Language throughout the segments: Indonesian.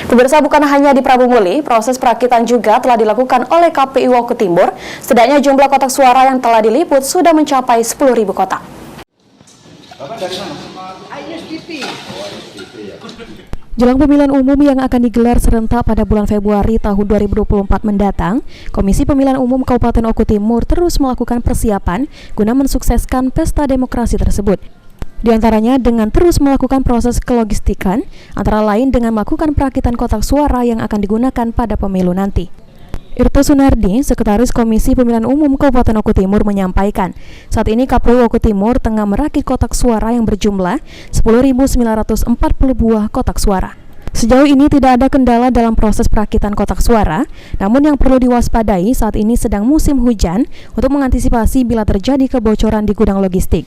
Pemirsa, bukan hanya di Prabu Muli, proses perakitan juga telah dilakukan oleh KPU Oku Timur. Setidaknya jumlah kotak suara yang telah diliput sudah mencapai 10.000 kotak. Jelang pemilihan umum yang akan digelar serentak pada bulan Februari tahun 2024 mendatang, Komisi Pemilihan Umum Kabupaten Oku Timur terus melakukan persiapan guna mensukseskan pesta demokrasi tersebut. Di antaranya dengan terus melakukan proses kelogistikan, antara lain dengan melakukan perakitan kotak suara yang akan digunakan pada pemilu nanti. Irto Sunardi, Sekretaris Komisi Pemilihan Umum Kabupaten Oku Timur menyampaikan, saat ini KPU Oku Timur tengah merakit kotak suara yang berjumlah 10.940 buah kotak suara. Sejauh ini tidak ada kendala dalam proses perakitan kotak suara, namun yang perlu diwaspadai saat ini sedang musim hujan untuk mengantisipasi bila terjadi kebocoran di gudang logistik.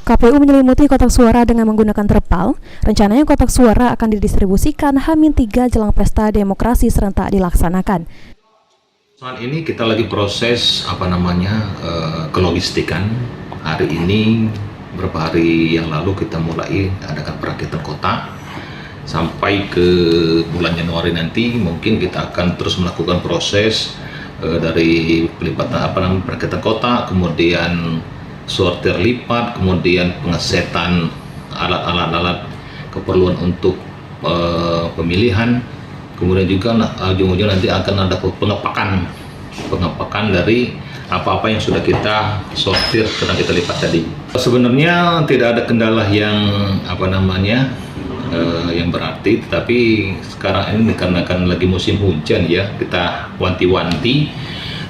KPU menyelimuti kotak suara dengan menggunakan terpal. Rencananya kotak suara akan didistribusikan H-3 jelang pesta demokrasi serentak dilaksanakan. Saat ini kita lagi proses kelogistikan. Hari ini beberapa hari yang lalu kita mulai adakan perakitan kotak. Sampai ke bulan Januari nanti mungkin kita akan terus melakukan proses dari pelipatan perakitan kotak, kemudian sortir lipat, kemudian pengesetan alat-alat keperluan untuk pemilihan. Kemudian juga ujung-ujung nanti akan ada pengepakan dari apa-apa yang sudah kita sortir sedang kita lipat tadi. Sebenarnya tidak ada kendala yang yang berarti, tetapi sekarang ini dikarenakan lagi musim hujan ya, kita wanti-wanti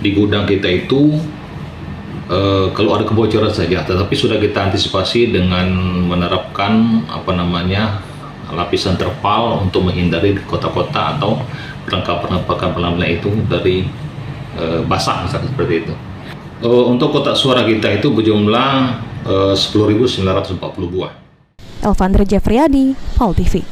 di gudang kita itu kalau ada kebocoran saja, tetapi sudah kita antisipasi dengan menerapkan lapisan terpal untuk menghindari kotak-kotak atau perlengkapan itu dari basah, misalkan seperti itu. Untuk kotak suara kita itu berjumlah 10.940 buah. Elvandra Jeffriyadi, PAL TV.